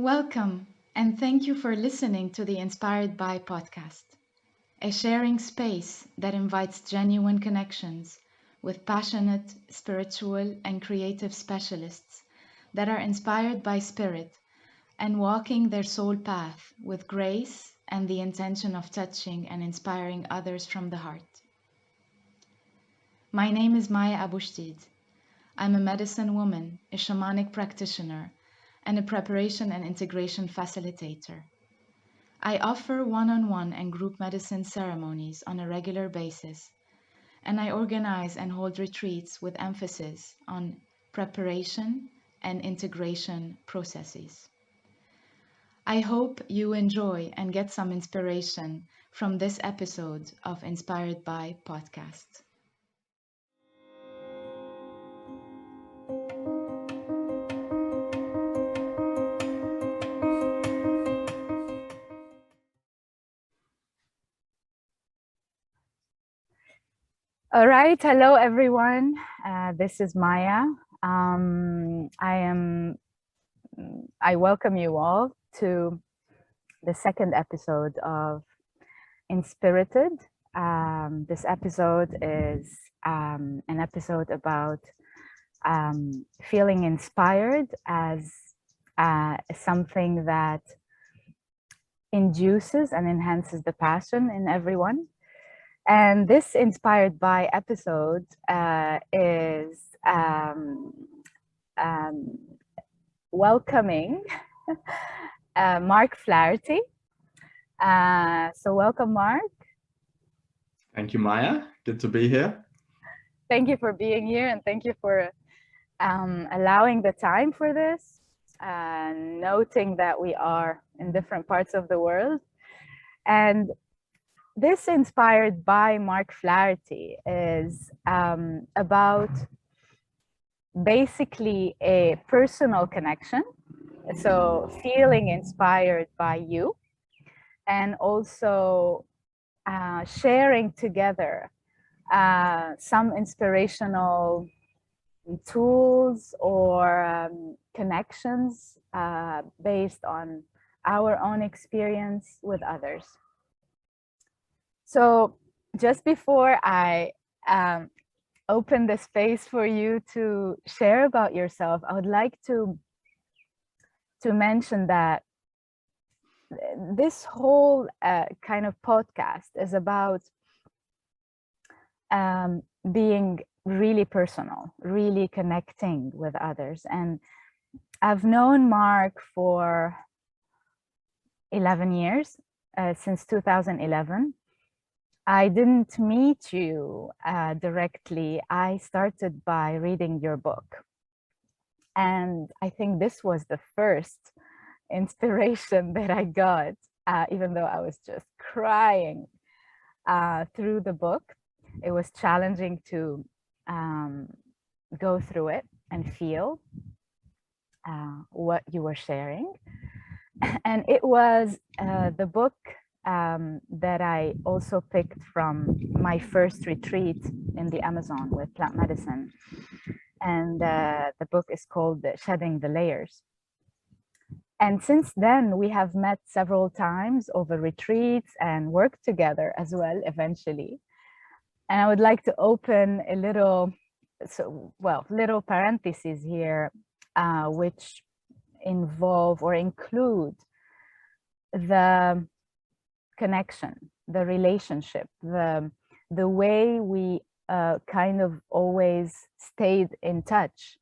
Welcome, and thank you for listening to the Inspired By podcast, a sharing space that invites genuine connections with passionate, spiritual, and creative specialists that are inspired by spirit and walking their soul path with grace and the intention of touching and inspiring others from the heart. My name is Maya Abushtid. I'm a medicine woman, a shamanic practitioner, and a preparation and integration facilitator. I offer one-on-one and group medicine ceremonies on a regular basis, and I organize and hold retreats with emphasis on preparation and integration processes. I hope you enjoy and get some inspiration from this episode of Inspired By podcast. All right, hello everyone. This is Maya. I welcome you all to the second episode of Inspirited. This episode is an episode about feeling inspired as something that induces and enhances the passion in everyone. And this Inspired By episode is welcoming Mark Flaherty. So welcome, Mark. Thank you, Maya. Good to be here. Thank you for being here, and thank you for allowing the time for this, noting that we are in different parts of the world. And this Inspired By Mark Flaherty is about basically a personal connection. So feeling inspired by you, and also sharing together some inspirational tools or connections based on our own experience with others. So just before I open the space for you to share about yourself, I would like to mention that this whole kind of podcast is about being really personal, really connecting with others. And I've known Mark for 11 years, since 2011. I didn't meet you directly. I started by reading your book. And I think this was the first inspiration that I got, even though I was just crying through the book. It was challenging to go through it and feel what you were sharing. And it was the book that I also picked from my first retreat in the Amazon with plant medicine. And the book is called Shedding the Layers. And since then, we have met several times over retreats and worked together as well, eventually. And I would like to open a little parentheses here, which involve or include the connection, the relationship, the way we kind of always stayed in touch.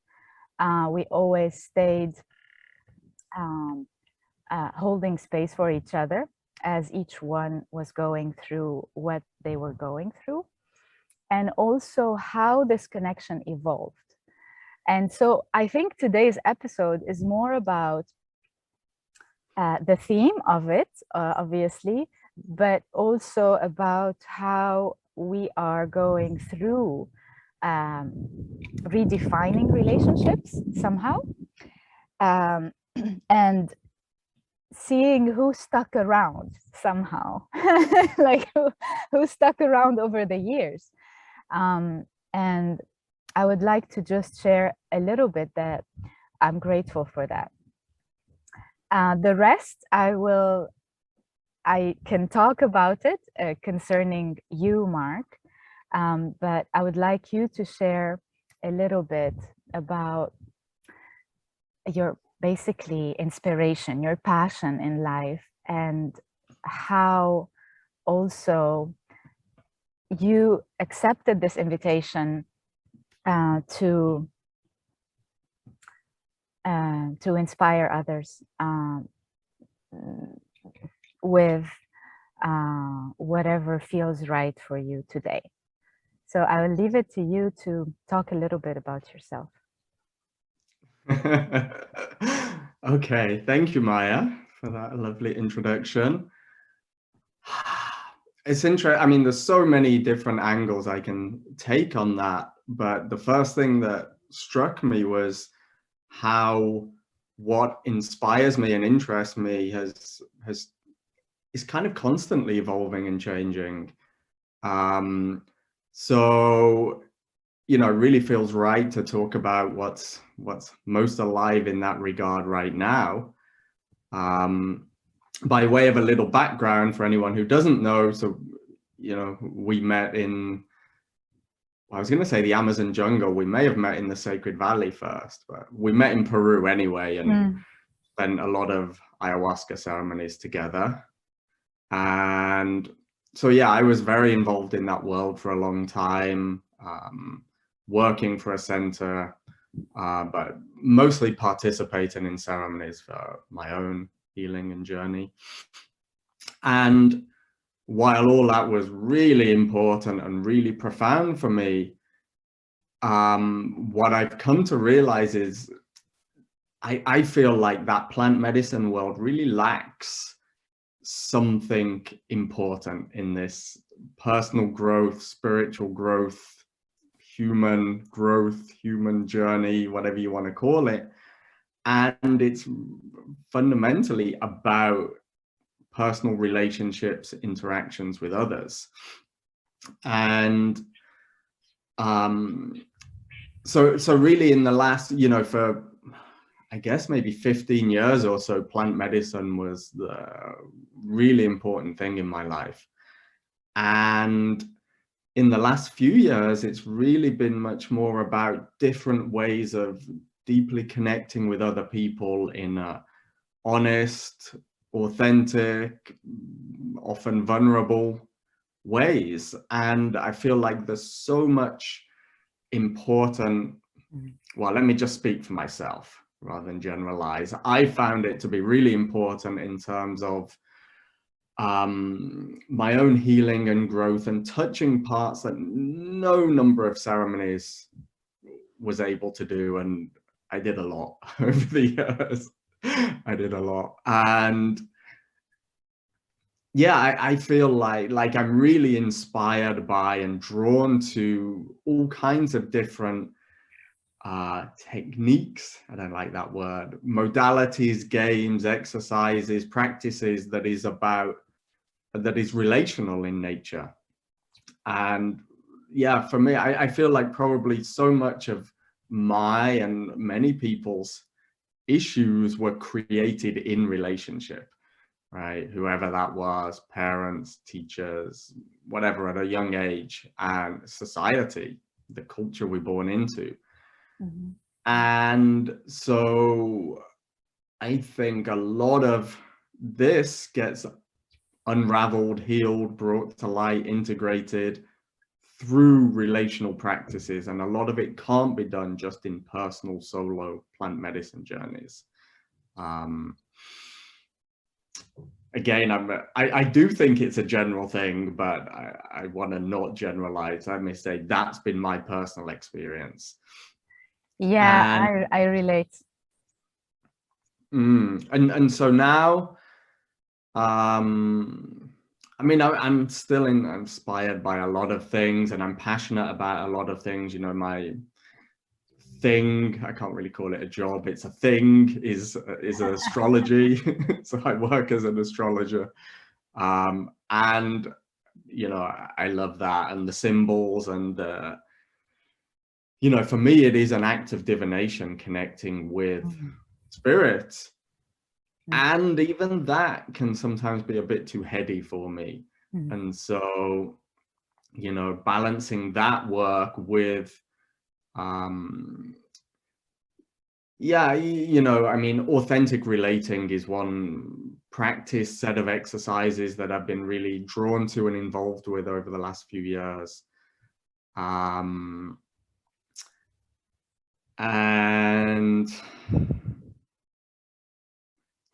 We always stayed holding space for each other as each one was going through what they were going through, and also how this connection evolved. And so I think today's episode is more about the theme of it, obviously, but also about how we are going through redefining relationships somehow, and seeing who stuck around somehow, like who stuck around over the years. And I would like to just share a little bit that I'm grateful for that. The rest, I can talk about it concerning you, Mark, but I would like you to share a little bit about your basically inspiration, your passion in life, and how also you accepted this invitation to inspire others with whatever feels right for you today. So I will leave it to you to talk a little bit about yourself. Okay, thank you, Maya, for that lovely introduction. It's interesting. I mean, there's so many different angles I can take on that, but the first thing that struck me was how what inspires me and interests me is kind of constantly evolving and changing. So, you know, it really feels right to talk about what's most alive in that regard right now. By way of a little background for anyone who doesn't know, so, you know, we met in, I was going to say the Amazon jungle. We may have met in the Sacred Valley first, but we met in Peru anyway, and spent a lot of ayahuasca ceremonies together. And so, yeah, I was very involved in that world for a long time, working for a center, but mostly participating in ceremonies for my own healing and journey. And while all that was really important and really profound for me, what I've come to realize is I feel like that plant medicine world really lacks something important in this personal growth, spiritual growth, human journey, whatever you want to call it. And it's fundamentally about personal relationships, interactions with others. And so really in the last, you know, for I guess maybe 15 years or so, plant medicine was the really important thing in my life. And in the last few years, it's really been much more about different ways of deeply connecting with other people in a honest, authentic, often vulnerable ways. And I feel like there's so much important, well, let me just speak for myself rather than generalize. I found it to be really important in terms of my own healing and growth, and touching parts that no number of ceremonies was able to do. And I did a lot over the years. I did a lot. And yeah, I feel like I'm really inspired by and drawn to all kinds of different techniques, I don't like that word, modalities, games, exercises, practices that is relational in nature. And yeah, for me, I feel like probably so much of my and many people's issues were created in relationship, right? Whoever that was, parents, teachers, whatever, at a young age, and society, the culture we're born into. Mm-hmm. And so I think a lot of this gets unraveled, healed, brought to light, integrated through relational practices. And a lot of it can't be done just in personal solo plant medicine journeys. Again, I do think it's a general thing, but I want to not generalize. I may say that's been my personal experience. Yeah, I relate. And so now, I mean, I'm still inspired by a lot of things, and I'm passionate about a lot of things. You know, my thing, I can't really call it a job, it's a thing, is astrology. So I work as an astrologer, and you know, I love that, and the symbols, and you know, for me it is an act of divination, connecting with spirits. And even that can sometimes be a bit too heady for me. Mm. And so, you know, balancing that work with, yeah, you know, I mean, authentic relating is one practice set of exercises that I've been really drawn to and involved with over the last few years. And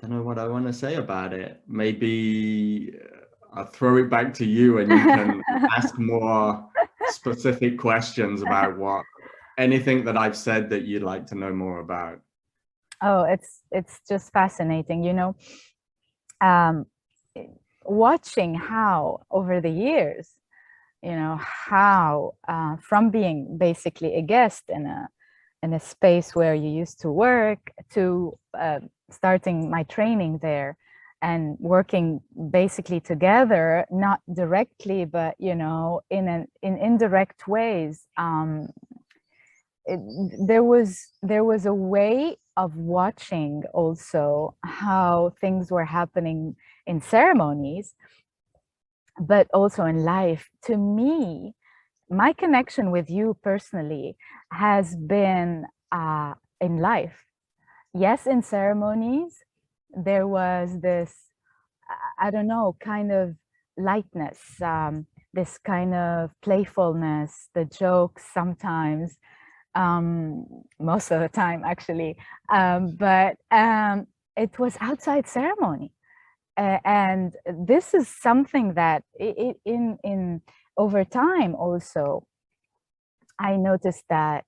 don't know what I want to say about it. Maybe I'll throw it back to you and you can ask more specific questions about anything that I've said that you'd like to know more about. Oh, it's just fascinating, you know, watching how over the years, you know, how from being basically a guest in a space where you used to work to starting my training there and working basically together, not directly, but, you know, in indirect ways. There was a way of watching also how things were happening in ceremonies, but also in life. To me, my connection with you personally has been in life. Yes, in ceremonies, there was this, I don't know, kind of lightness, this kind of playfulness, the jokes sometimes, most of the time actually, but it was outside ceremony. And this is something that in over time also, I noticed that,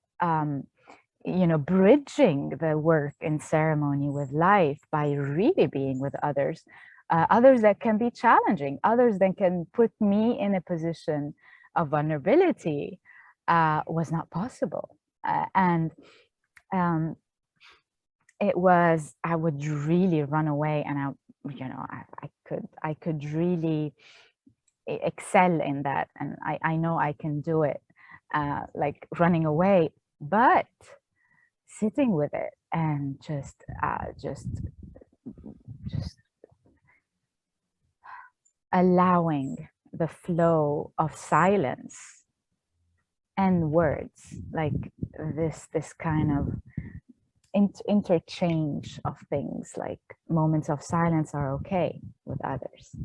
you know, bridging the work in ceremony with life by really being with others, others that can be challenging, others that can put me in a position of vulnerability, was not possible. And it was, I would really run away, and you know, I could really excel in that, and I know I can do it, like running away, but sitting with it and just allowing the flow of silence and words, like this kind of interchange of things, like moments of silence are okay with others,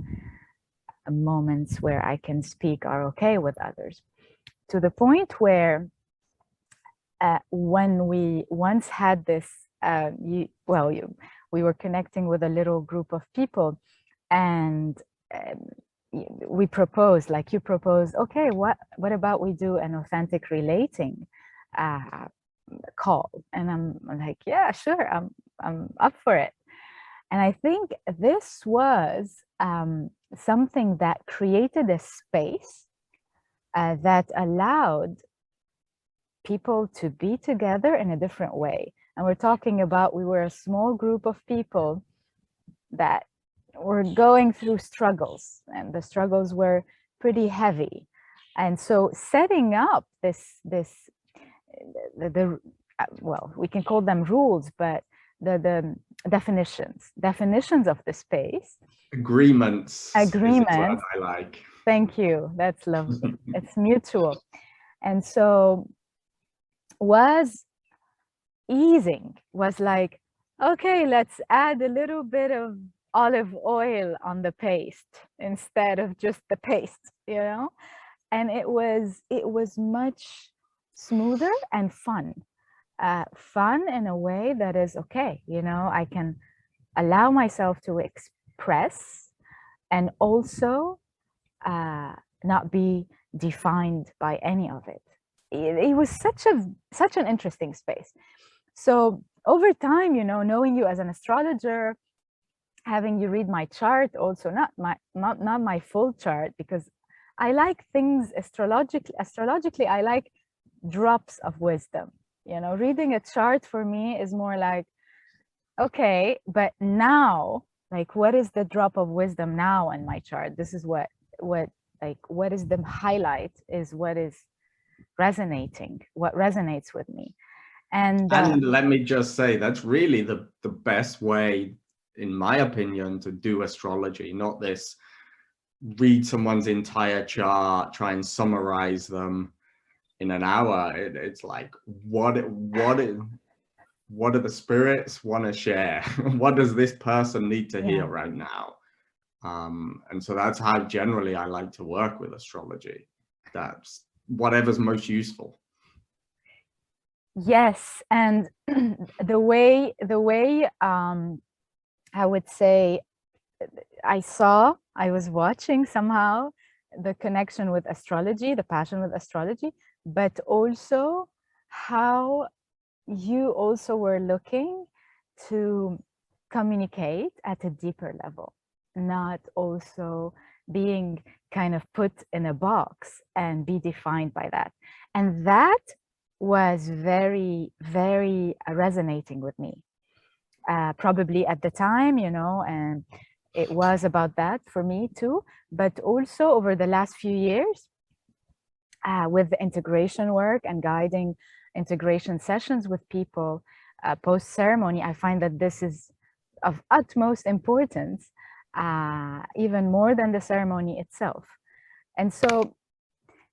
moments where I can speak are okay with others, to the point where when we once had this, we were connecting with a little group of people, and we proposed, like you proposed, okay, what about we do an authentic relating call? And I'm like, yeah, sure, I'm up for it. And I think this was something that created a space that allowed people to be together in a different way. And we're talking about, we were a small group of people that were going through struggles, and the struggles were pretty heavy. And so setting up well, we can call them rules, but the definitions of the space. Agreements. Agreements. Is what I like. Thank you. That's lovely. It's mutual. And so was easing, was like, okay, let's add a little bit of olive oil on the paste instead of just the paste, you know? And it was much smoother and fun. Fun in a way that is okay, you know, I can allow myself to express and also not be defined by any of it. It was such an interesting space. So over time, you know, knowing you as an astrologer, having you read my chart, also not my full chart, because I like things astrologically, I like drops of wisdom. You know, reading a chart for me is more like, okay, but now, like, what is the drop of wisdom now in my chart? This is what is the highlight, is what is resonating, what resonates with me. And let me just say, that's really the best way in my opinion, to do astrology, not this read someone's entire chart, try and summarize them in an hour. It's like, what do the spirits want to share? What does this person need to hear right now? And so that's how generally I like to work with astrology. That's whatever's most useful. Yes, and the way I would say, I was watching somehow the connection with astrology, the passion with astrology, but also how you also were looking to communicate at a deeper level, not also being kind of put in a box and be defined by that. And that was very, very resonating with me. Probably at the time, you know, and it was about that for me too, but also over the last few years with the integration work and guiding integration sessions with people post-ceremony, I find that this is of utmost importance, even more than the ceremony itself. And so,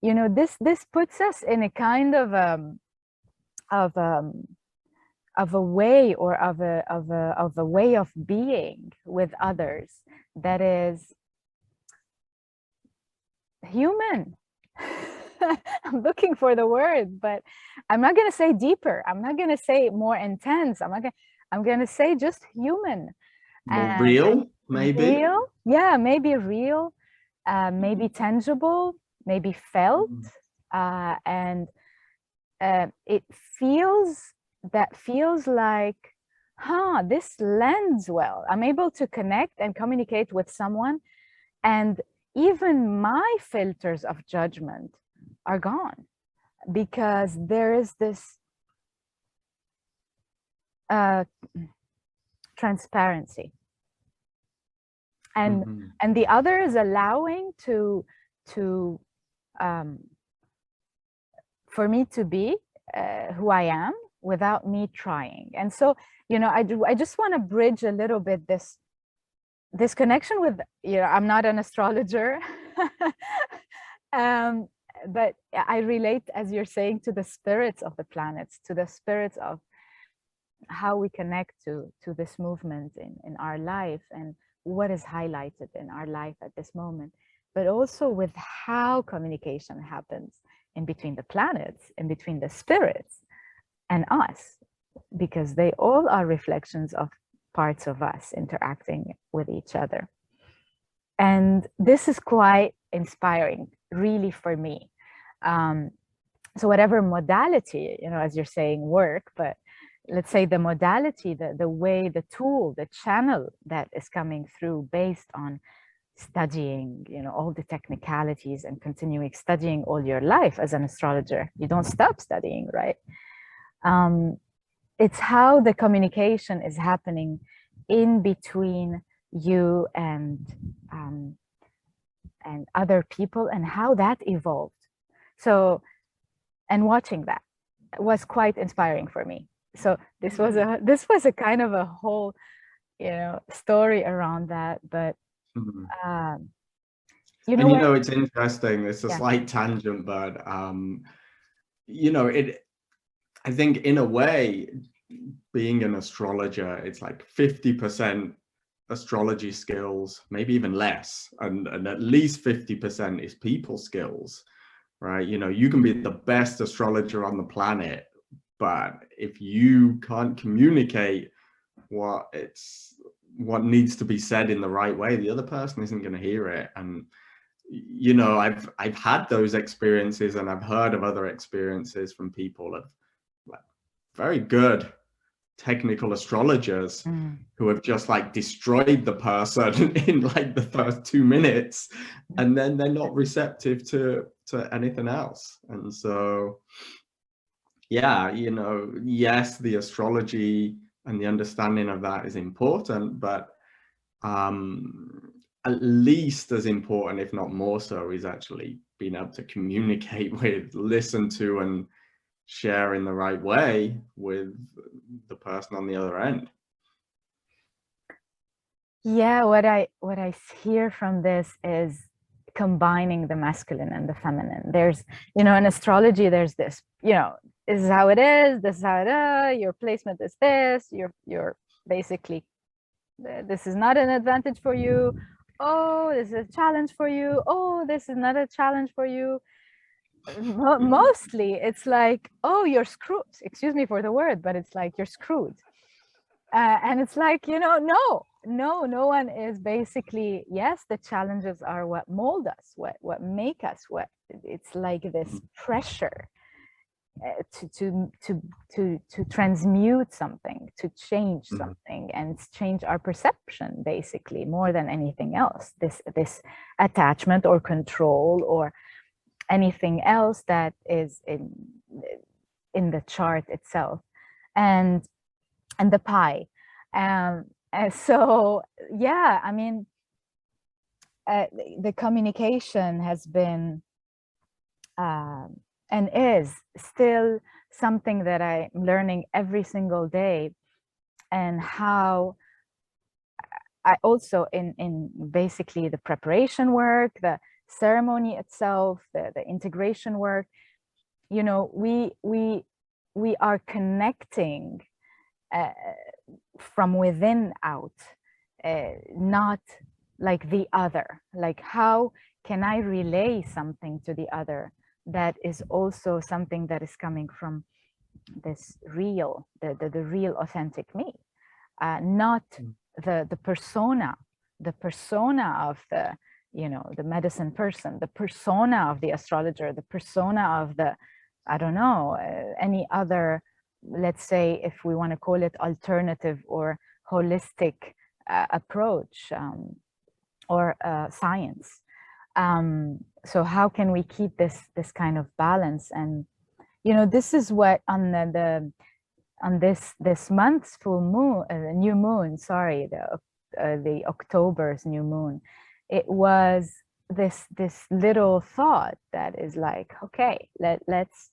you know, this puts us in a kind of a way, or of a way of being with others that is human. I'm looking for the word, but I'm not going to say deeper. I'm not going to say more intense. I'm going to say just human. More real, maybe. Real, yeah, maybe real, maybe tangible, maybe felt, and it feels like, this lends well. I'm able to connect and communicate with someone, and even my filters of judgment are gone, because there is this transparency, and the other is allowing to for me to be who I am without me trying. And so, you know, I just want to bridge a little bit this connection with, you know, I'm not an astrologer, but I relate, as you're saying, to the spirits of the planets, to the spirits of how we connect to this movement in our life, and what is highlighted in our life at this moment, but also with how communication happens in between the planets, in between the spirits and us, because they all are reflections of parts of us interacting with each other. And this is quite inspiring, really, for me. So whatever modality, you know, as you're saying, work, but let's say the modality, the way, the tool, the channel that is coming through based on studying, you know, all the technicalities and continuing studying all your life as an astrologer. You don't stop studying, right? It's how the communication is happening in between you and other people, and how that evolved. So, and watching that was quite inspiring for me. So this was a kind of a whole, you know, story around that. But you know, it's interesting. It's a slight tangent, but you know, I think in a way, being an astrologer, it's like 50% astrology skills, maybe even less, and at least 50% is people skills, right? You know, you can be the best astrologer on the planet, but if you can't communicate what needs to be said in the right way, the other person isn't going to hear it. And you know, I've had those experiences, and I've heard of other experiences from people of like very good technical astrologers who have just like destroyed the person in like the first 2 minutes, and then they're not receptive to anything else. And so, yeah, you know, yes, the astrology and the understanding of that is important, but at least as important, if not more so, is actually being able to communicate with, listen to, and share in the right way with the person on the other end. Yeah, what I hear from this is combining the masculine and the feminine. There's, in astrology, there's this, this is how it is, this is how it is, your placement is this, you're basically, this is not an advantage for you. Oh, this is a challenge for you. Oh, this is not a challenge for you. Mostly it's like, oh, you're screwed. Excuse me for the word, but it's like you're screwed. And it's like, no one is basically, yes, the challenges are what mold us, what make us, what it's like this pressure to transmute something, to change something, and change our perception, basically, more than anything else. This attachment or control or anything else that is in the chart itself, and the pie. So yeah, I mean, the communication has been and is still something that I'm learning every single day, and how I also in basically the preparation work, the ceremony itself, the integration work, we are connecting from within out, not like the other. Like, how can I relay something to the other that is also something that is coming from this real, the real authentic me, not the persona of the, the medicine person, the persona of the astrologer, the persona of the, I don't know, any other, let's say, if we want to call it alternative or holistic approach, or science. So how can we keep this kind of balance? And this is what on this month's full moon, new moon, sorry, the October's new moon, it was this little thought that is like, okay, let's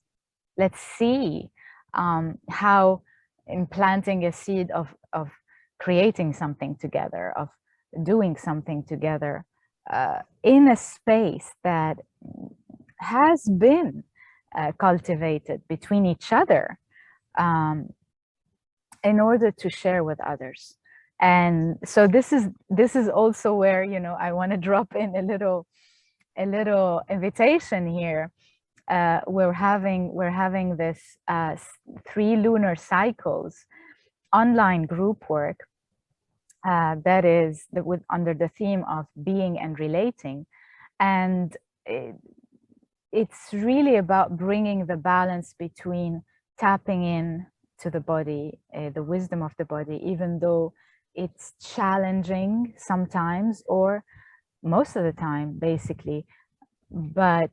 see how implanting a seed of creating something together, of doing something together in a space that has been cultivated between each other, in order to share with others. And so this is also where, I want to drop in a little invitation here. We're having this 3 lunar cycles online group work that is under the theme of being and relating, and it's really about bringing the balance between tapping in to the body, the wisdom of the body, even though it's challenging sometimes, or most of the time, basically. But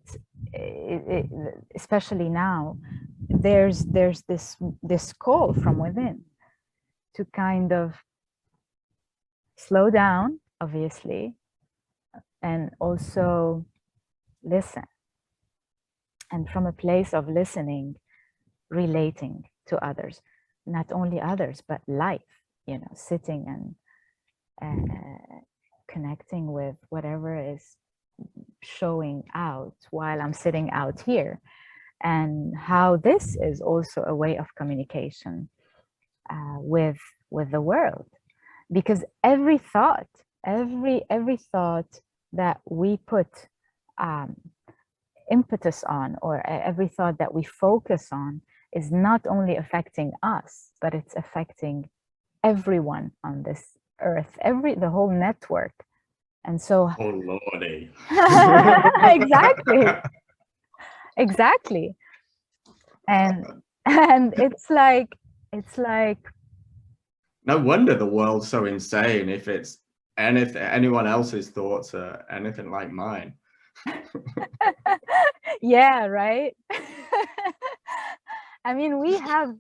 especially now, there's this call from within to kind of slow down, obviously, and also listen. And from a place of listening, relating to others, not only others, but life, sitting and connecting with whatever is showing out while I'm sitting out here, and how this is also a way of communication with the world. Because every thought that we put impetus on, or every thought that we focus on, is not only affecting us, but it's affecting everyone on this earth, the whole network. And so, oh lordy. exactly. And it's like no wonder the world's so insane if it's anyone else's thoughts are anything like mine. Yeah, right. I mean, we have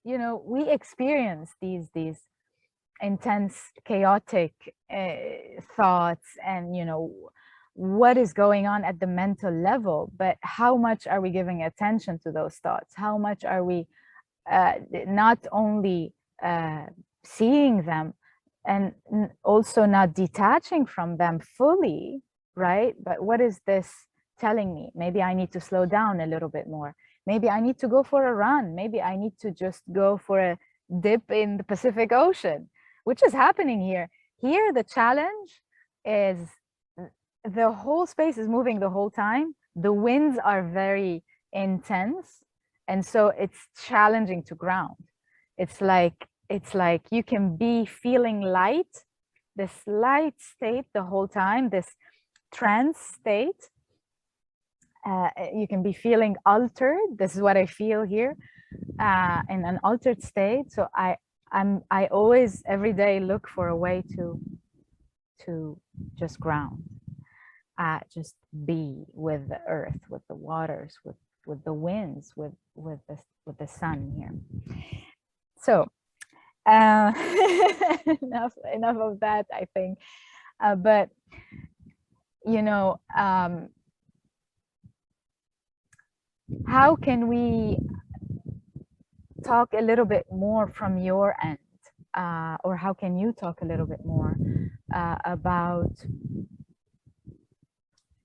we experience these intense, chaotic thoughts, and what is going on at the mental level, but how much are we giving attention to those thoughts? How much are we not only seeing them, and also not detaching from them fully, right? But what is this telling me? Maybe I need to slow down a little bit more. Maybe I need to go for a run. Maybe I need to just go for a dip in the Pacific Ocean, which is happening here. Here, the challenge is the whole space is moving the whole time. The winds are very intense. And so it's challenging to ground. It's like you can be feeling light, this light state the whole time, this trance state. You can be feeling altered. This is what I feel here, in an altered state. So I always every day look for a way to just ground, just be with the earth, with the waters, with the winds, with the sun here. So enough of that, I think. But you know, how can we talk a little bit more from your end, or how can you talk a little bit more about,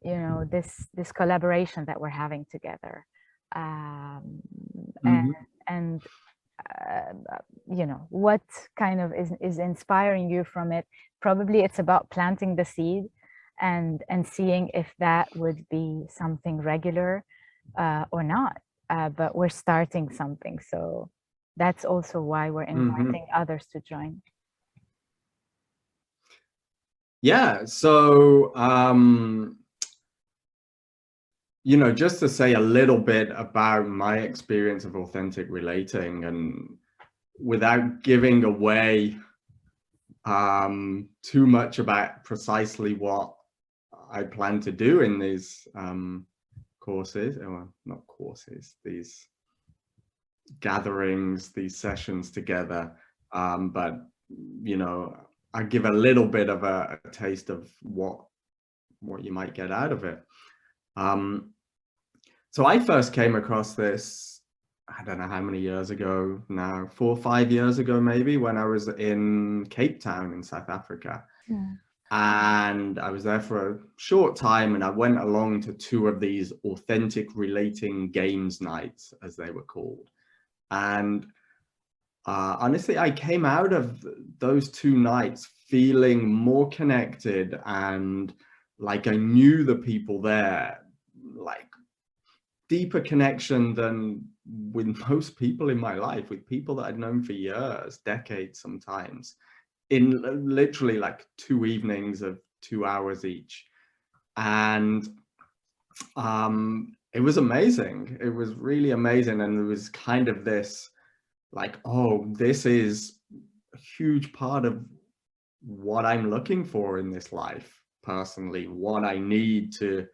you know, this collaboration that we're having together, and you know, what kind of is inspiring you from it? Probably it's about planting the seed and seeing if that would be something regular or not, but we're starting something, so that's also why we're inviting others to join. Yeah, so you know, just to say a little bit about my experience of authentic relating, and without giving away too much about precisely what I plan to do in these courses, or not courses, these gatherings, these sessions together, but you know, I give a little bit of a taste of what you might get out of it. So I first came across this, I don't know how many years ago now, 4 or 5 years ago maybe, when I was in Cape Town in South Africa. Yeah. And I was there for a short time, and I went along to 2 of these authentic relating games nights, as they were called. And honestly, I came out of those 2 nights feeling more connected, and like I knew the people there, like deeper connection than with most people in my life, with people that I'd known for years, decades sometimes, in literally like 2 evenings of 2 hours each. And it was amazing. It was really amazing. And there was kind of this like, oh, this is a huge part of what I'm looking for in this life personally, what I need to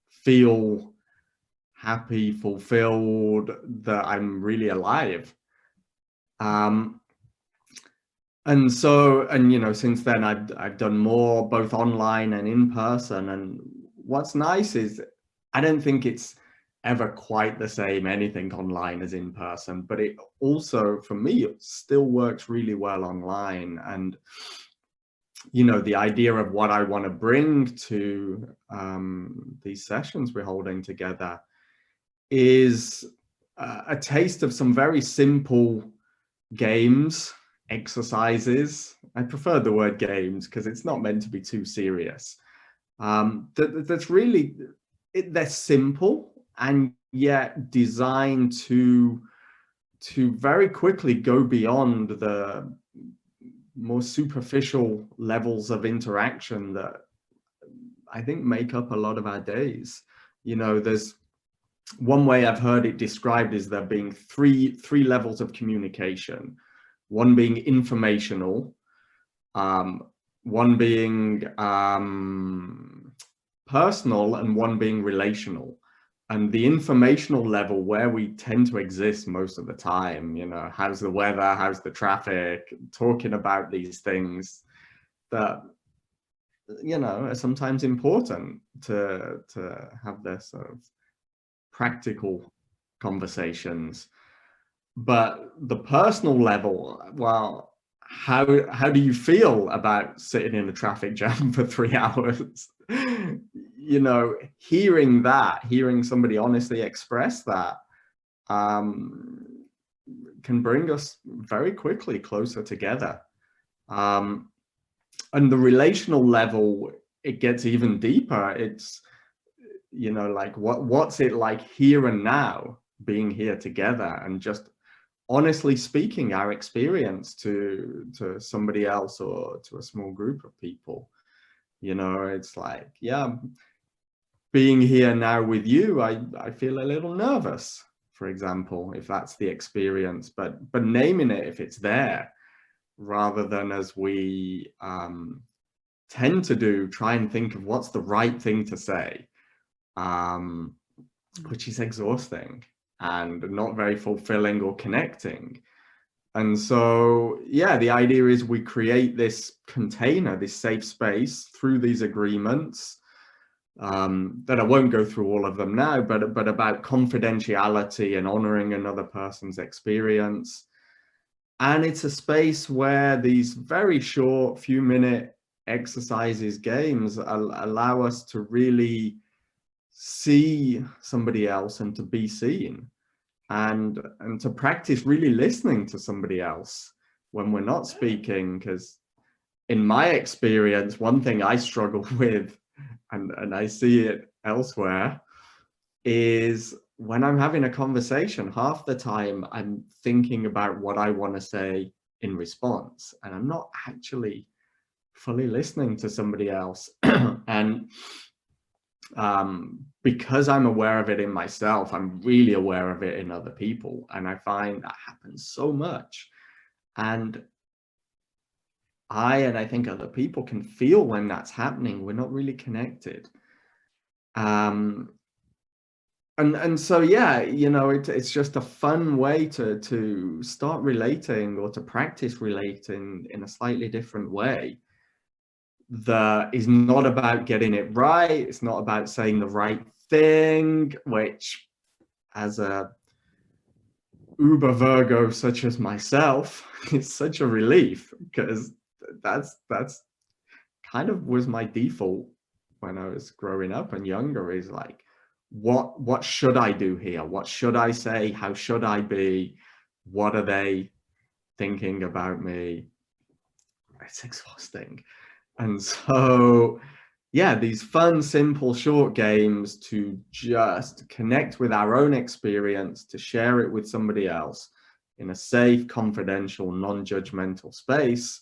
feel happy, fulfilled, that I'm really alive. And so, and you know, since then I've done more both online and in person. And what's nice is I don't think it's ever quite the same, anything online as in person, but it also, for me, it still works really well online. And you know, the idea of what I want to bring to these sessions we're holding together is a taste of some very simple games, exercises. I prefer the word games because it's not meant to be too serious. That's really, they're simple and yet designed to very quickly go beyond the more superficial levels of interaction that I think make up a lot of our days. You know, there's one way I've heard it described is there being three levels of communication. One being informational, one being personal, and one being relational. And the informational level, where we tend to exist most of the time, you know, how's the weather, how's the traffic, talking about these things that, you know, are sometimes important to have this sort of practical conversations. But the personal level, well, how do you feel about sitting in a traffic jam for 3 hours? You know, hearing somebody honestly express that can bring us very quickly closer together. And the relational level, it gets even deeper. It's, you know, like what's it like here and now, being here together and just honestly speaking our experience to somebody else or to a small group of people. You know, it's like, yeah, being here now with you, I feel a little nervous, for example, if that's the experience, but naming it if it's there, rather than, as we tend to do, try and think of what's the right thing to say, which is exhausting and not very fulfilling or connecting. And so, yeah, the idea is we create this container, this safe space through these agreements that I won't go through all of them now, but about confidentiality and honoring another person's experience. And it's a space where these very short few-minute exercises, games, allow us to really see somebody else and to be seen, and to practice really listening to somebody else when we're not speaking. Because in my experience, one thing I struggle with, and I see it elsewhere, is when I'm having a conversation, half the time I'm thinking about what I want to say in response, and I'm not actually fully listening to somebody else. And because I'm aware of it in myself, I'm really aware of it in other people. And I find that happens so much. And I think other people can feel when that's happening. We're not really connected. And so, yeah, you know, it's just a fun way to start relating, or to practice relating in a slightly different way, that is not about getting it right. It's not about saying the right thing, which, as a uber Virgo such as myself, is such a relief, because that's kind of was my default when I was growing up and younger, is like, what should I do here? What should I say? How should I be? What are they thinking about me? It's exhausting. And so, yeah, these fun, simple, short games to just connect with our own experience, to share it with somebody else in a safe, confidential, non-judgmental space,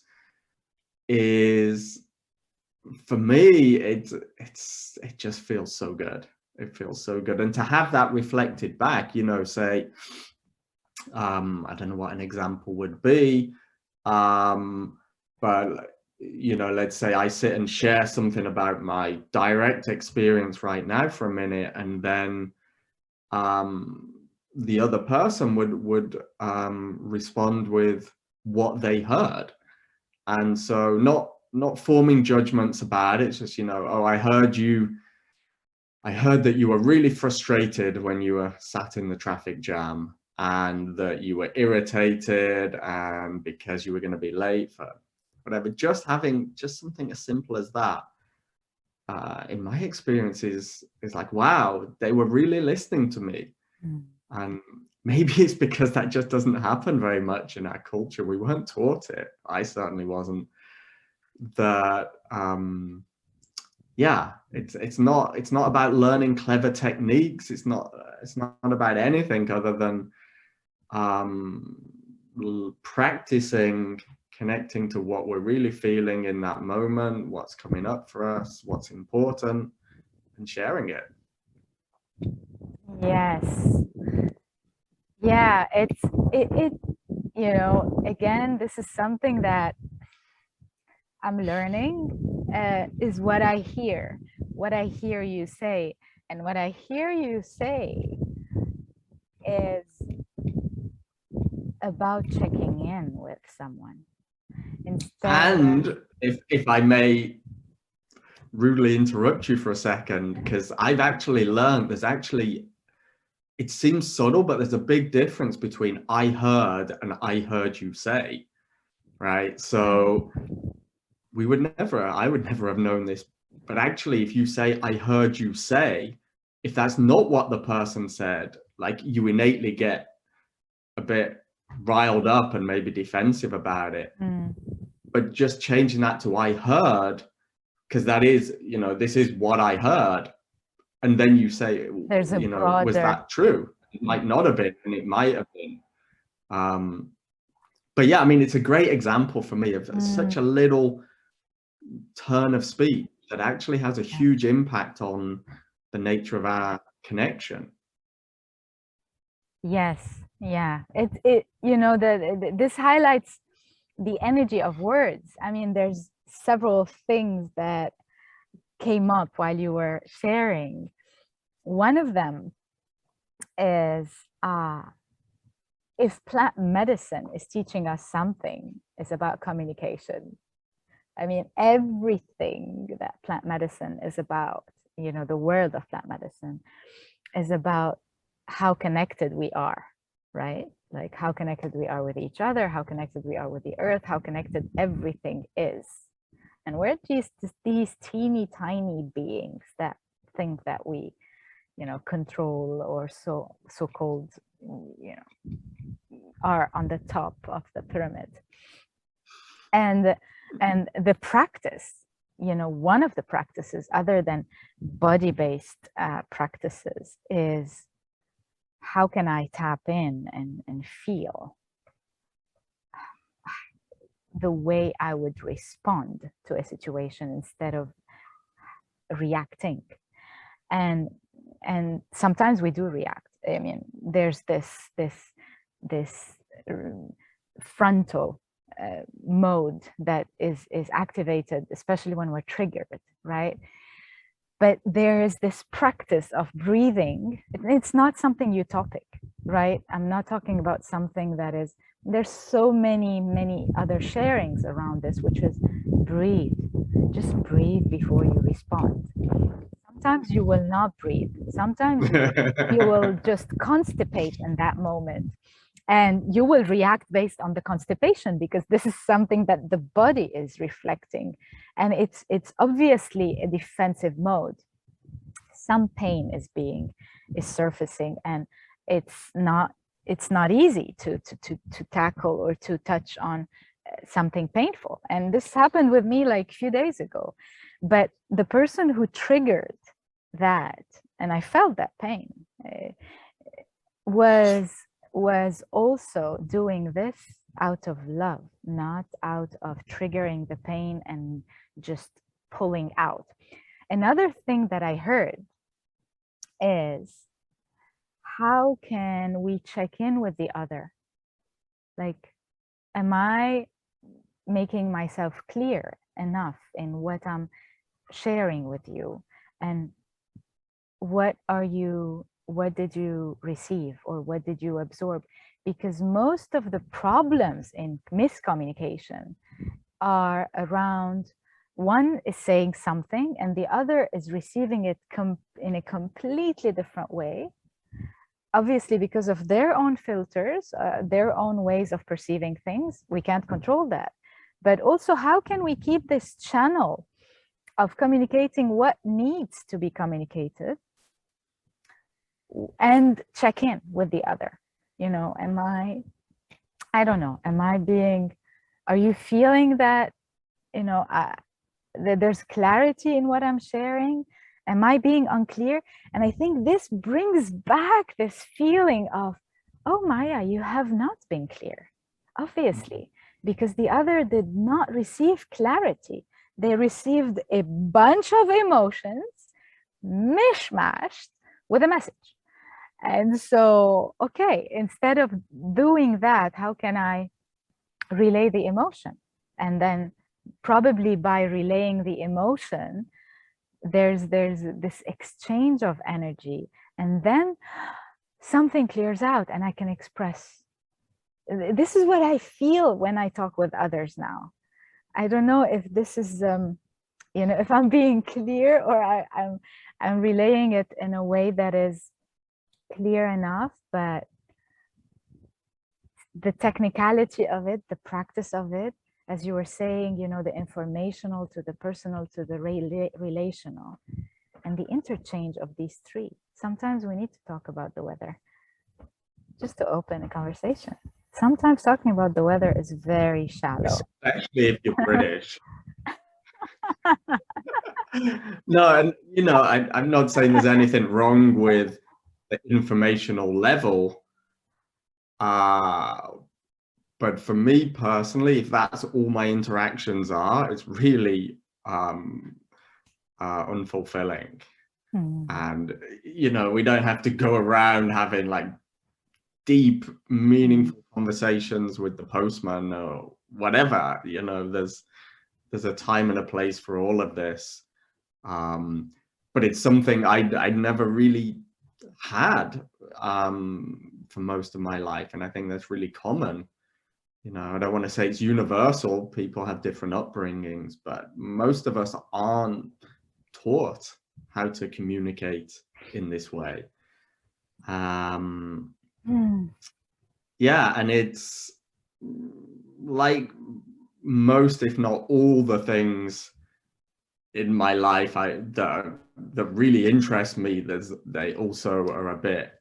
is, for me, it just feels so good. It feels so good. And to have that reflected back, you know, say, I don't know what an example would be, but, you know, let's say I sit and share something about my direct experience right now for a minute, and then the other person would respond with what they heard. And so not forming judgments about it. It's just, you know, oh, I heard that you were really frustrated when you were sat in the traffic jam, and that you were irritated, and because you were going to be late for whatever. Just having just something as simple as that, in my experience, is like, wow, they were really listening to me. And maybe it's because that just doesn't happen very much in our culture. We weren't taught it. I certainly wasn't. That yeah, it's not about learning clever techniques. It's not about anything other than practicing connecting to what we're really feeling in that moment, what's coming up for us, what's important, and sharing it. Yes. Yeah, it you know, again, this is something that I'm learning, is what I hear you say. And what I hear you say is about checking in with someone. And if I may rudely interrupt you for a second, because I've actually learned it seems subtle, but there's a big difference between I heard and I heard you say. right? So I would never have known this. But actually, if you say, I heard you say, if that's not what the person said, like, you innately get a bit riled up and maybe defensive about it. But just changing that to I heard, because that is, you know, this is what I heard. And then you say, There's a you know, broader... was that true? It might not have been, and it might have been. But yeah, I mean, it's a great example for me of such a little turn of speech that actually has a huge impact on the nature of our connection. Yes, yeah. It you know, this highlights the energy of words. I mean, there's several things that came up while you were sharing. One of them is if plant medicine is teaching us something, it's about communication. I mean, everything that plant medicine is about, you know, the world of plant medicine is about how connected we are, right? Like how connected we are with each other, how connected we are with the earth, how connected everything is. And we're just these teeny tiny beings that think that we, you know, control, or so-called, you know, are on the top of the pyramid. And the practice, you know, one of the practices other than body-based practices is, how can I tap in and feel the way I would respond to a situation instead of reacting. And sometimes we do react. I mean, there's this frontal mode that is activated, especially when we're triggered, right? But there is this practice of breathing. It's not something utopic, right? I'm not talking about something that is, there's so many other sharings around this, which is breathe. Just breathe before you respond. Sometimes you will not breathe. Sometimes you will just constipate in that moment. And you will react based on the constipation, because this is something that the body is reflecting. And it's obviously a defensive mode. Some pain is surfacing, and it's not easy to tackle or to touch on something painful. And this happened with me like a few days ago. But the person who triggered that, and I felt that pain, was also doing this out of love, not out of triggering the pain and just pulling out. Another thing that I heard is, how can we check in with the other? Like, am I making myself clear enough in what I'm sharing with you? And what did you receive, or what did you absorb? Because most of the problems in miscommunication are around, one is saying something and the other is receiving it in a completely different way. Obviously, because of their own filters, their own ways of perceiving things, we can't control that. But also, how can we keep this channel of communicating what needs to be communicated and check in with the other? You know, I don't know, are you feeling that, you know, that there's clarity in what I'm sharing? Am I being unclear? And I think this brings back this feeling of, oh, Maya, you have not been clear, obviously, because the other did not receive clarity. They received a bunch of emotions mishmashed with a message. And so, okay, instead of doing that, how can I relay the emotion? And then probably by relaying the emotion, there's this exchange of energy, and then something clears out and I can express. This is what I feel when I talk with others now. I don't know if this is, you know, if I'm being clear, or I'm relaying it in a way that is clear enough, but the technicality of it, the practice of it, as you were saying, you know, the informational to the personal to the relational, and the interchange of these three. Sometimes we need to talk about the weather just to open a conversation. Sometimes talking about the weather is very shallow. Especially if you're British. No, and you know, I'm not saying there's anything wrong with the informational level. But for me personally, if that's all my interactions are, it's really unfulfilling. And, you know, we don't have to go around having like deep, meaningful conversations with the postman or whatever. You know, there's a time and a place for all of this. But it's something I never really had for most of my life. And I think that's really common. You know, I don't want to say it's universal. People have different upbringings, but most of us aren't taught how to communicate in this way. Yeah, and it's like most, if not all, the things in my life that really interest me, they also are a bit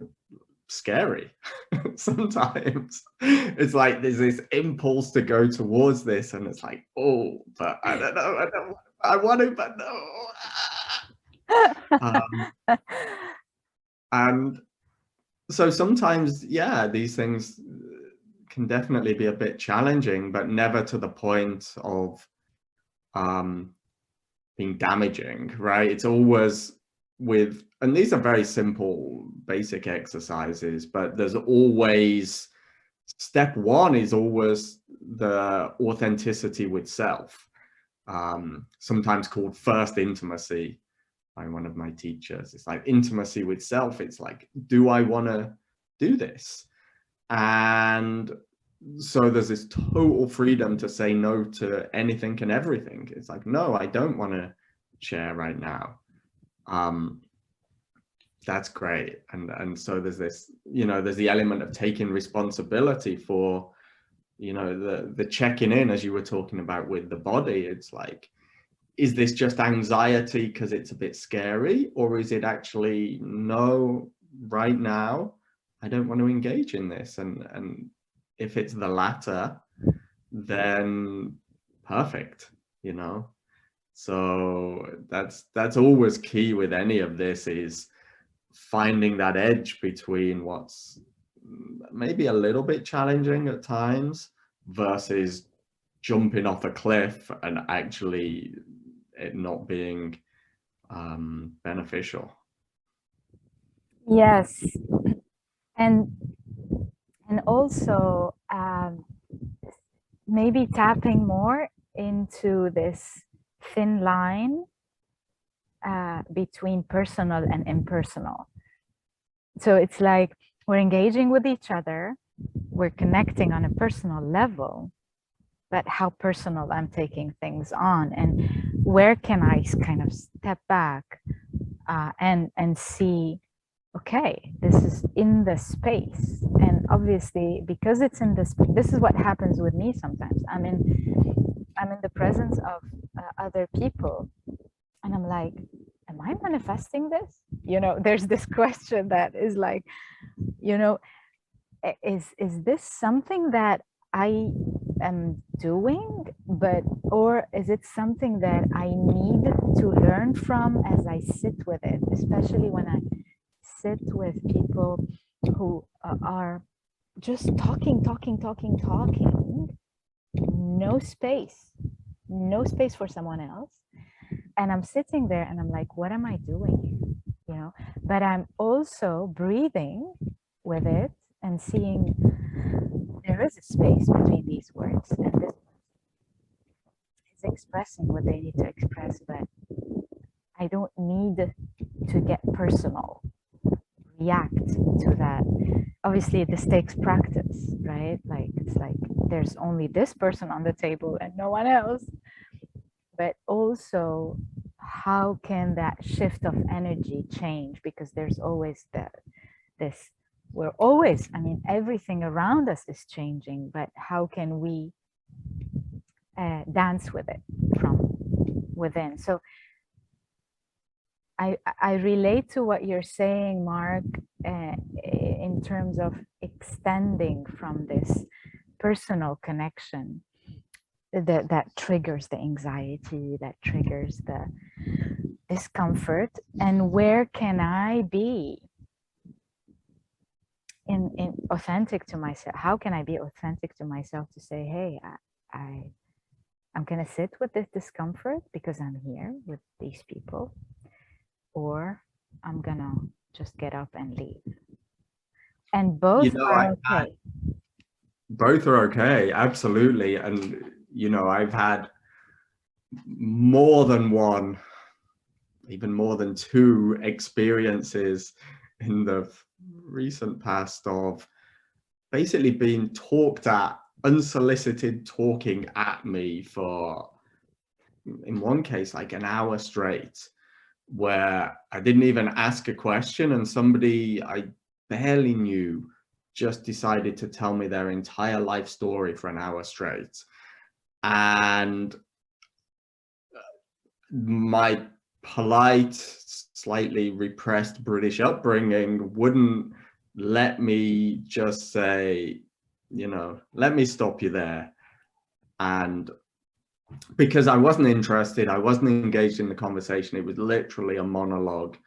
scary. Sometimes it's like there's this impulse to go towards this, and it's like, oh, but I don't know, I want to, but no. And so sometimes, yeah, these things can definitely be a bit challenging, but never to the point of being damaging, right? It's always with, and these are very simple, basic exercises, but there's always, step one is always the authenticity with self, sometimes called first intimacy by one of my teachers. It's like intimacy with self. It's like, do I want to do this? And so there's this total freedom to say no to anything and everything. It's like, no, I don't want to share right now. That's great. And so there's this, you know, there's the element of taking responsibility for, you know, the checking in, as you were talking about with the body. It's like, is this just anxiety because it's a bit scary, or is it actually, no, right now I don't want to engage in this? And if it's the latter, then perfect, you know. So that's always key with any of this, is finding that edge between what's maybe a little bit challenging at times versus jumping off a cliff and actually it not being beneficial. Yes, and also maybe tapping more into this thin line between personal and impersonal. So it's like we're engaging with each other, we're connecting on a personal level, but how personal I'm taking things on, and where can I kind of step back and see, okay, this is in the space. And obviously, because it's in this, this is what happens with me sometimes. I'm in the presence of other people, and I'm like, am I manifesting this? You know, there's this question that is like, you know, is this something that I am doing, or is it something that I need to learn from as I sit with it, especially when I sit with people who are just talking, no space for someone else. And I'm sitting there and I'm like, what am I doing? You know, but I'm also breathing with it and seeing there is a space between these words, and this is expressing what they need to express, but I don't need to get personal, react to that. Obviously, this takes practice, right? Like, it's like there's only this person on the table and no one else. But also, how can that shift of energy change? Because there's always this, we're always, I mean, everything around us is changing, but how can we dance with it from within. So I relate to what you're saying, Mark, in terms of extending from this personal connection that triggers the anxiety, that triggers the discomfort, and where can I be in authentic to myself? How can I be authentic to myself to say, hey, I'm gonna sit with this discomfort because I'm here with these people, or I'm gonna just get up and leave. And both are okay. Both are okay, absolutely. And I've had more than one, even more than two experiences in the recent past of basically being talked at, unsolicited talking at me for, in one case, like an hour straight, where I didn't even ask a question and somebody I barely knew just decided to tell me their entire life story for an hour straight. And my polite, slightly repressed British upbringing wouldn't let me just say, let me stop you there. And because I wasn't interested, I wasn't engaged in the conversation, it was literally a monologue.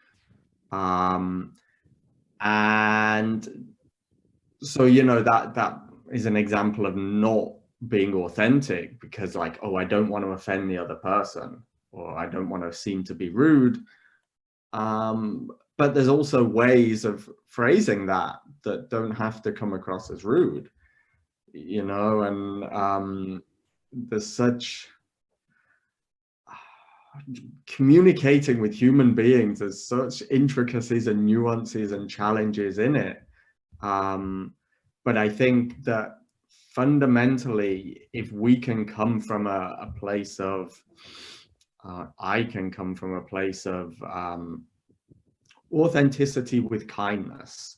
And so, that is an example of not being authentic, because like, oh, I don't want to offend the other person, or I don't want to seem to be rude. But there's also ways of phrasing that don't have to come across as rude, and there's such communicating with human beings, there's such intricacies and nuances and challenges in it. But I think that fundamentally, if we can come from a place of, I can come from a place of authenticity with kindness,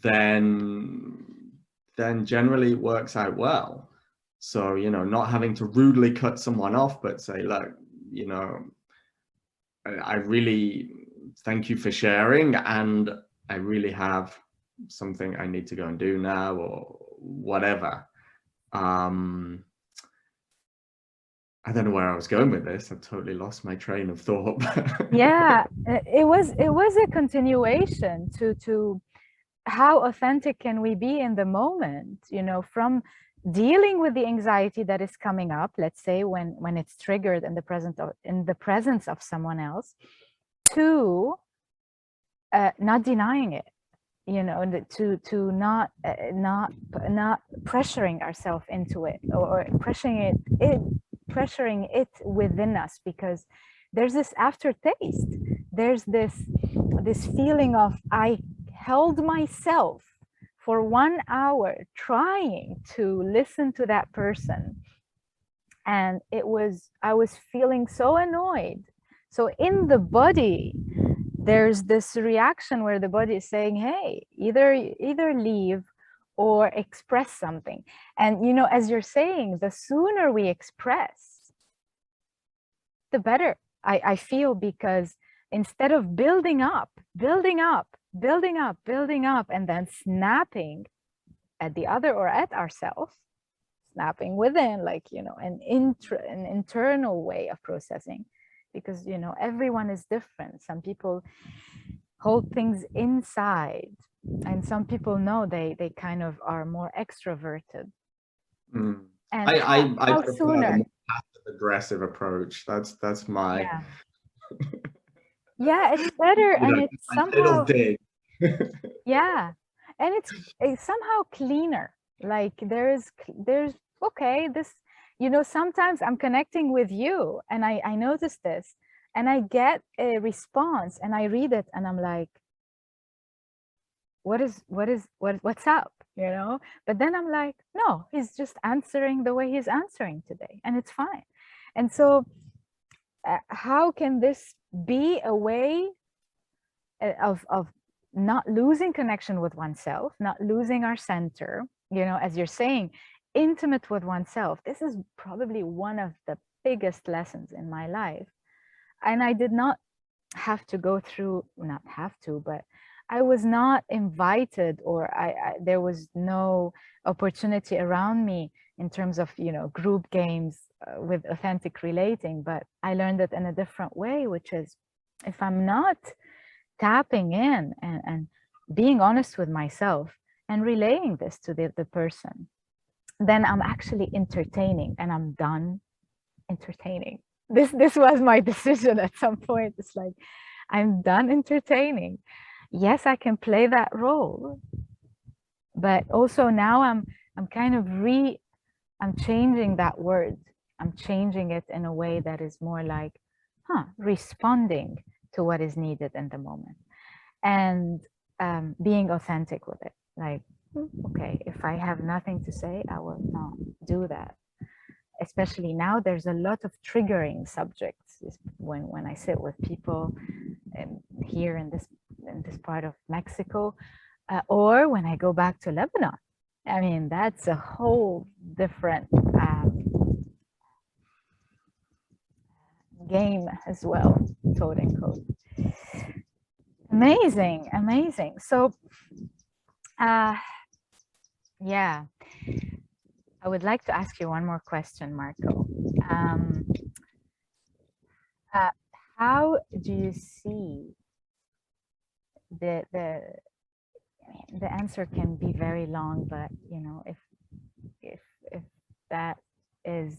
then generally it works out well. So, not having to rudely cut someone off, but say, look, I really thank you for sharing, and I really have something I need to go and do now, or whatever. I don't know where I was going with this. I've totally lost my train of thought. Yeah, it was a continuation to how authentic can we be in the moment, from dealing with the anxiety that is coming up, let's say when it's triggered in the presence of someone else, to not denying it, to not pressuring ourselves into it, or pressuring it within us, because there's this aftertaste. There's this feeling of, I held myself for 1 hour trying to listen to that person, and I was feeling so annoyed. So in the body, there's this reaction where the body is saying, hey, either leave or express something. And as you're saying, the sooner we express, the better I feel, because instead of building up, and then snapping at the other or at ourselves, snapping within, like, an internal way of processing, because, everyone is different. Some people hold things inside, and some people know they kind of are more extroverted. And I prefer sooner the more passive aggressive approach. That's my yeah, it's better. And it's somehow yeah, and it's somehow cleaner. Like there's okay, this, sometimes I'm connecting with you, and I notice this, and I get a response, and I read it, and I'm like, what's up, but then I'm like, no, he's just answering the way he's answering today, and it's fine. And so how can this be a way of not losing connection with oneself, not losing our center, as you're saying, intimate with oneself. This is probably one of the biggest lessons in my life. And I did not have to go through, not have to, but I was not invited, or there was no opportunity around me in terms of, you know, group games with authentic relating. But I learned it in a different way, which is if I'm not tapping in and being honest with myself and relaying this to the person, then I'm actually entertaining, and I'm done entertaining. This was my decision at some point. It's like, I'm done entertaining. Yes, I can play that role, but also now I'm kind of I'm changing that word. I'm changing it in a way that is more like, responding to what is needed in the moment, and being authentic with it. Like, okay, if I have nothing to say, I will not do that. Especially now, there's a lot of triggering subjects when I sit with people here in this part of Mexico, or when I go back to Lebanon. I mean, that's a whole different game as well, quote unquote. Amazing, amazing. So, yeah, I would like to ask you one more question, Marco. How do you see the answer can be very long, but you know, if that is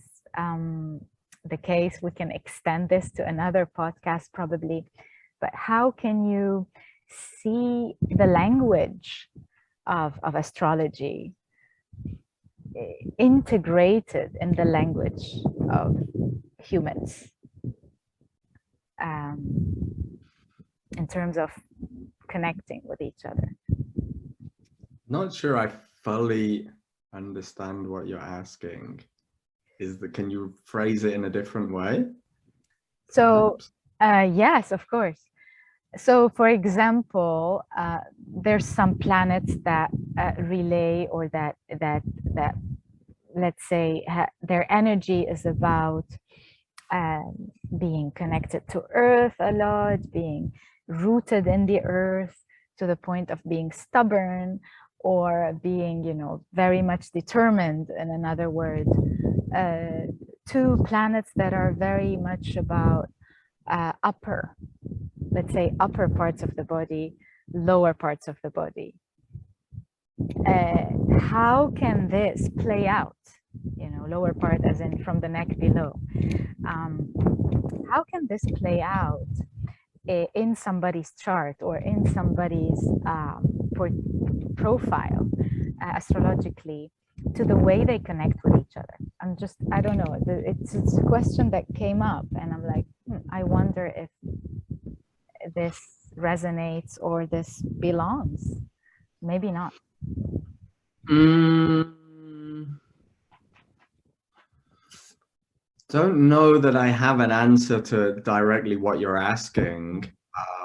the case, we can extend this to another podcast probably. But how can you see the language of astrology integrated in the language of humans, in terms of connecting with each other? Not sure I fully understand what you're asking. Can you phrase it in a different way? So, yes, of course. So, for example, there's some planets that relay, or that let's say their energy is about being connected to Earth a lot, being rooted in the Earth to the point of being stubborn, or being, you know, very much determined, in another word. Two planets that are very much about let's say upper parts of the body, lower parts of the body. How can this play out? You know, lower part as in from the neck below. How can this play out in somebody's chart, or in somebody's profile astrologically, to the way they connect with each other? I don't know, it's a question that came up, and I'm like, I wonder if this resonates, or this belongs. Maybe not. Don't know that I have an answer to directly what you're asking.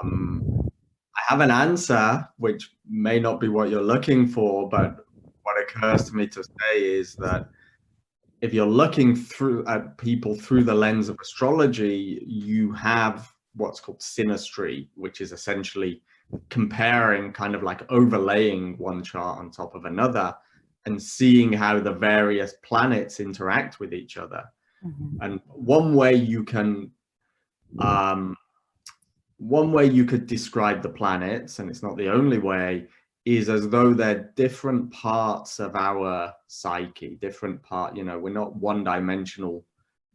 I have an answer which may not be what you're looking for, but what occurs to me to say is that if you're looking at people through the lens of astrology, you have what's called sinistry, which is essentially comparing, kind of like overlaying one chart on top of another and seeing how the various planets interact with each other. And one way you could describe the planets, and it's not the only way, is as though they're different parts of our psyche, different part, you know, we're not one-dimensional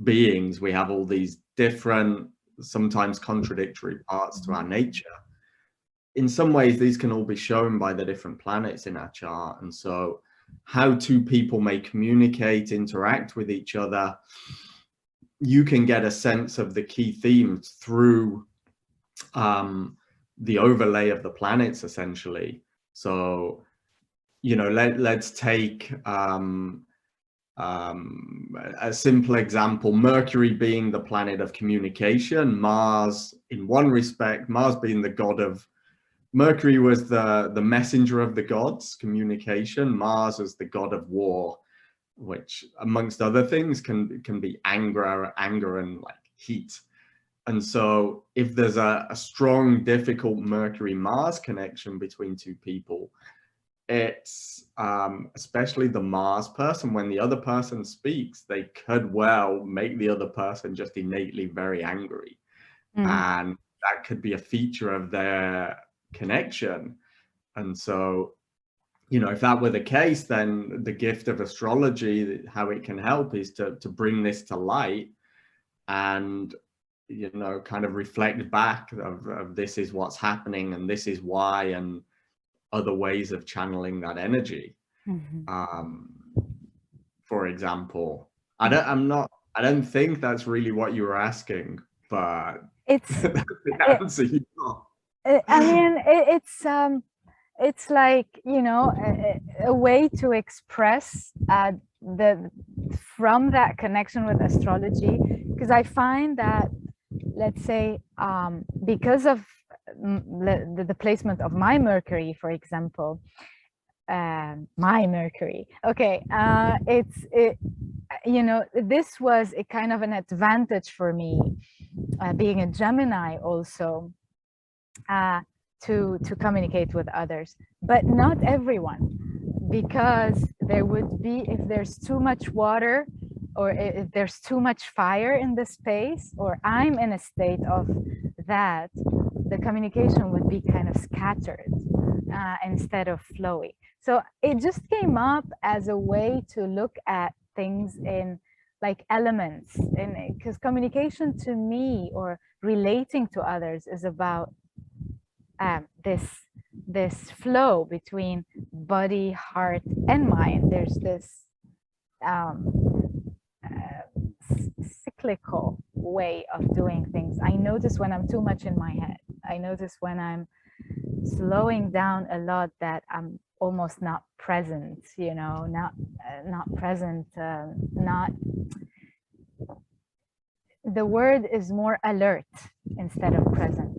beings. We have all these different, sometimes contradictory parts to our nature. In some ways, these can all be shown by the different planets in our chart. And so how two people may communicate, interact with each other, you can get a sense of the key themes through the overlay of the planets, essentially. So, you know, let's take a simple example, Mercury being the planet of communication, Mars, in one respect, Mars being the god of, Mercury was the messenger of the gods, communication, Mars was the god of war. which amongst other things can be anger and like heat. And so if there's a strong, difficult Mercury-Mars connection between two people, it's especially the Mars person, when the other person speaks, they could well make the other person just innately very angry. And that could be a feature of their connection. And so, you know, if that were the case, then the gift of astrology, how it can help is to bring this to light and, you know, kind of reflect back of this is what's happening and this is why, and other ways of channeling that energy. For example, I don't think that's really what you were asking, but it's that's the answer you got. I mean, it's like, you know, a way to express from that connection with astrology, because I find that, let's say, because of the placement of my Mercury, for example, my Mercury, okay, you know, this was a kind of an advantage for me, being a Gemini also, to communicate with others, but not everyone, because there would be, if there's too much water, or if there's too much fire in the space, or I'm in a state of that, the communication would be kind of scattered instead of flowy. So it just came up as a way to look at things in like elements, and because communication to me, or relating to others, is about this flow between body, heart, and mind. There's this cyclical way of doing things. I notice when I'm too much in my head. I notice when I'm slowing down a lot that I'm almost not present, you know, not present, not, the word is more alert instead of present.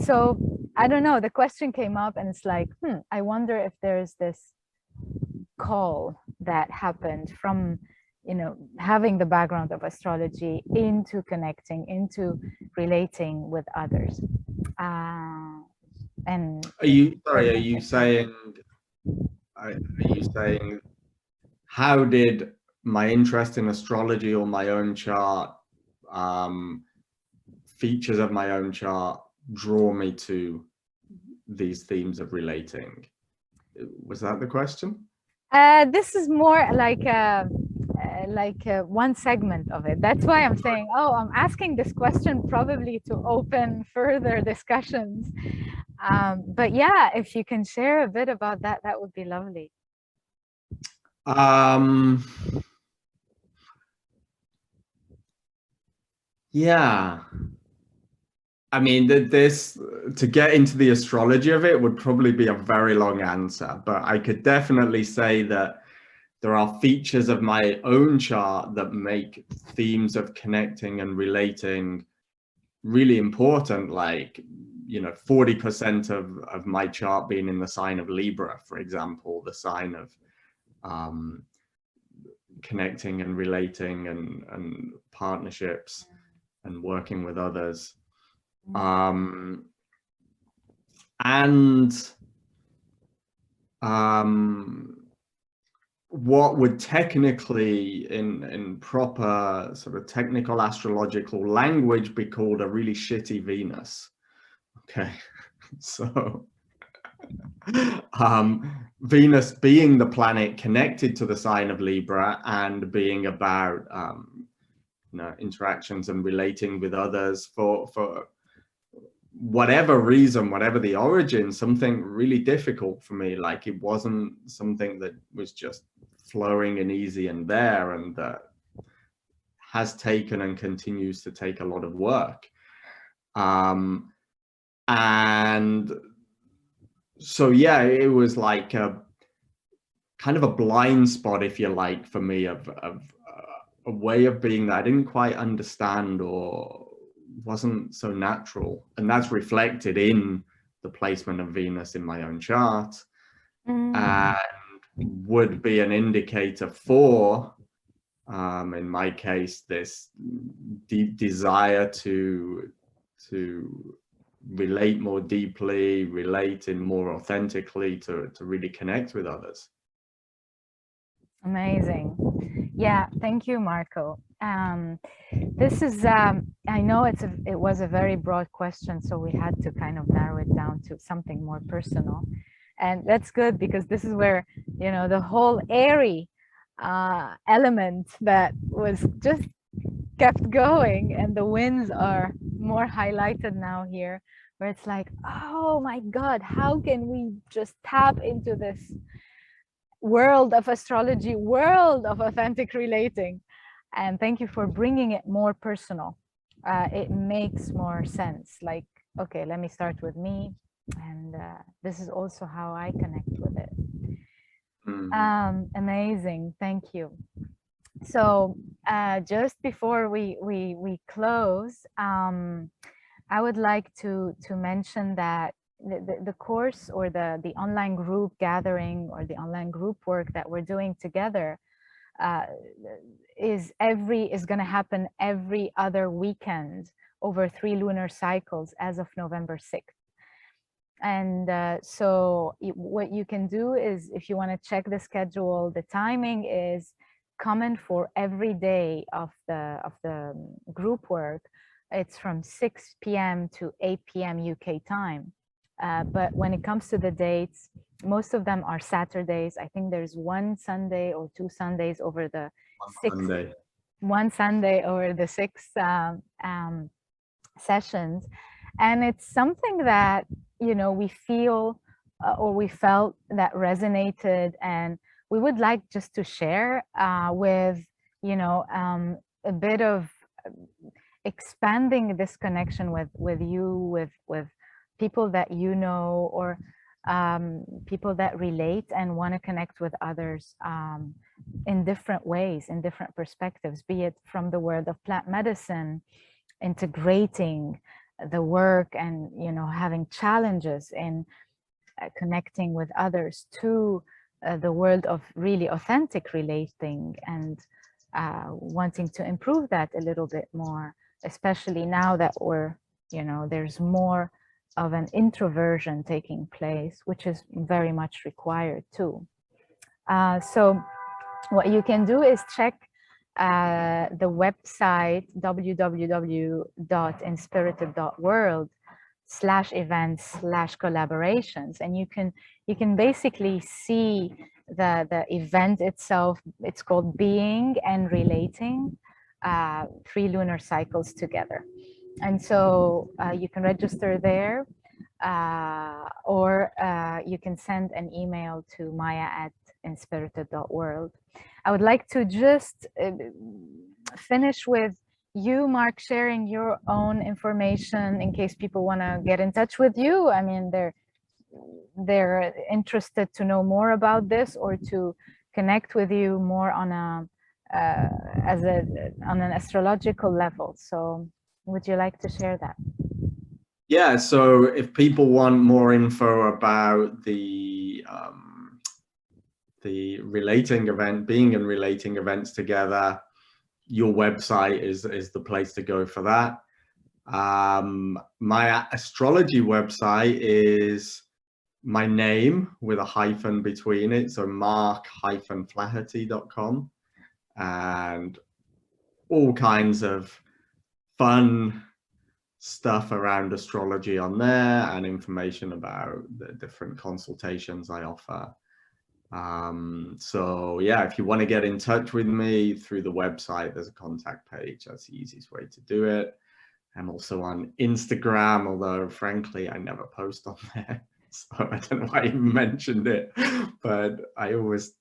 So I don't know, the question came up and it's like, I wonder if there's this call that happened from, you know, having the background of astrology into connecting, into relating with others. And are you saying how did my interest in astrology or my own chart, features of my own chart, draw me to these themes of relating? Was that the question? This is more like one segment of it. That's why I'm saying, oh, I'm asking this question probably to open further discussions. But yeah, if you can share a bit about that, that would be lovely. Yeah. I mean, to get into the astrology of it would probably be a very long answer, but I could definitely say that there are features of my own chart that make themes of connecting and relating really important, like, you know, 40% of my chart being in the sign of Libra, for example, the sign of connecting and relating and partnerships and working with others. What would technically, in proper sort of technical astrological language, be called a really shitty Venus. Okay, so Venus being the planet connected to the sign of Libra and being about you know, interactions and relating with others for whatever reason, whatever the origin, something really difficult for me. Like, it wasn't something that was just flowing and easy and there, and that has taken and continues to take a lot of work. And so, yeah, it was like a kind of a blind spot, if you like, for me, of a way of being that I didn't quite understand or wasn't so natural. And that's reflected in the placement of Venus in my own chart. And would be an indicator for, in my case, this deep desire to relate more deeply, relate in more authentically, to really connect with others. Amazing. Yeah, thank you, Marco. This is, I know it was a very broad question, so we had to kind of narrow it down to something more personal. And that's good, because this is where, you know, the whole airy element that was just kept going, and the winds are more highlighted now here, where it's like, oh my God, how can we just tap into this world of astrology, world of authentic relating? And thank you for bringing it more personal. It makes more sense. Like, okay, let me start with me, and this is also how I connect with it. Amazing, thank you. So just before we close, I would like to mention that the course, or the online group gathering, or the online group work that we're doing together is going to happen every other weekend over 3 lunar cycles as of November 6th. And so what you can do is, if you want to check the schedule, the timing is common for every day of the group work. It's from 6 p.m. to 8 p.m. UK time. But when it comes to the dates, most of them are Saturdays. I think there's 1 Sunday or 2 Sundays over the one Sunday over the 6 sessions. And it's something that, you know, we feel or we felt that resonated, and we would like just to share with, you know, a bit of expanding this connection with you, with people that you know, or people that relate and want to connect with others in different ways, in different perspectives, be it from the world of plant medicine, integrating the work, and, you know, having challenges in connecting with others, to the world of really authentic relating, and wanting to improve that a little bit more, especially now that we're, you know, there's more of an introversion taking place, which is very much required too. So what you can do is check the website www.inspirited.world/events/collaborations, and you can basically see the event itself. It's called Being and Relating, 3 lunar cycles together. And so you can register there, or you can send an email to maya@inspirited.world. I would like to just finish with you, Mark, sharing your own information in case people want to get in touch with you. I mean, they're interested to know more about this, or to connect with you more on an astrological level. So would you like to share that? Yeah, so if people want more info about the relating event, Being and Relating events together, your website is the place to go for that. My astrology website is my name with a hyphen between it, so mark-flaherty.com, and all kinds of fun stuff around astrology on there, and information about the different consultations I offer. So yeah, if you want to get in touch with me through the website, there's a contact page. That's the easiest way to do it. I'm also on Instagram, although frankly I never post on there, so I don't know why I even mentioned it, but I always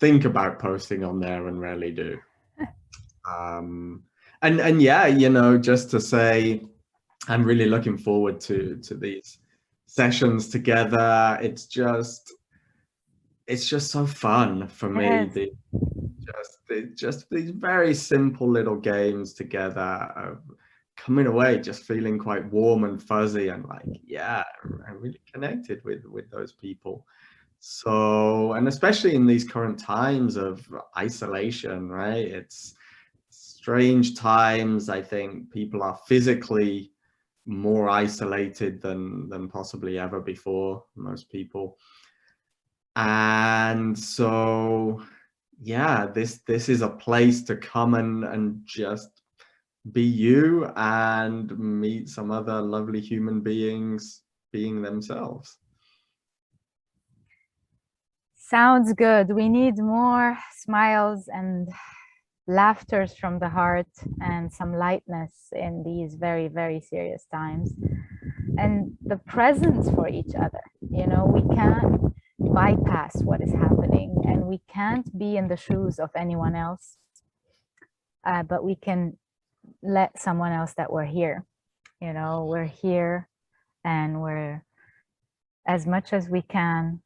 think about posting on there and rarely do. And yeah, you know, just to say, I'm really looking forward to these sessions together. It's just so fun for me. Just these very simple little games together, of coming away just feeling quite warm and fuzzy, and like, yeah, I really connected with those people. So, and especially in these current times of isolation, right? It's strange times. I think people are physically more isolated than possibly ever before, most people. And so, yeah, this is a place to come and just be you and meet some other lovely human beings being themselves. Sounds good. We need more smiles and laughters from the heart and some lightness in these very, very serious times. And the presence for each other. You know, we can't bypass what is happening, and we can't be in the shoes of anyone else, but we can let someone else that we're here. You know, we're here, and we're, as much as we can,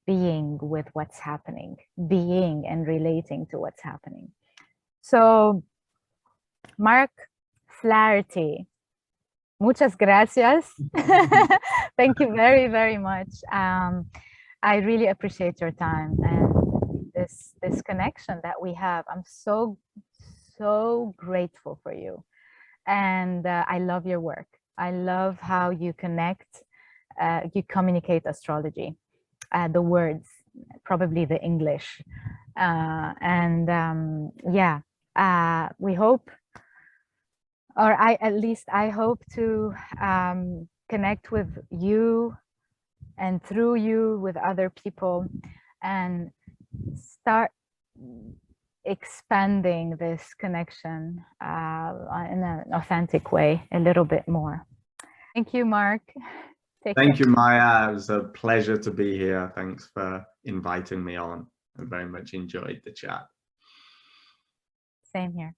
being with what's happening, being and relating to what's happening. So, Mark Flaherty, muchas gracias. Thank you very, very much. I really appreciate your time and this connection that we have. I'm so grateful for you. And I love your work. I love how you connect, you communicate astrology, the words, probably the English. We hope, or I hope to connect with you and through you with other people and start expanding this connection in an authentic way a little bit more. Thank you, Mark. Thank you, Maya. It was a pleasure to be here. Thanks for inviting me on. I very much enjoyed the chat. Same here.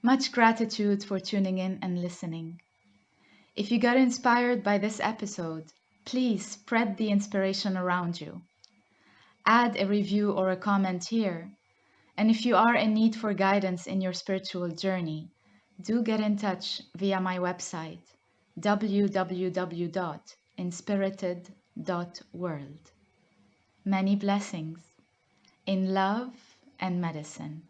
Much gratitude for tuning in and listening. If you got inspired by this episode, please spread the inspiration around you. Add a review or a comment here. And if you are in need for guidance in your spiritual journey, do get in touch via my website, www.inspirited.world. Many blessings in love and medicine.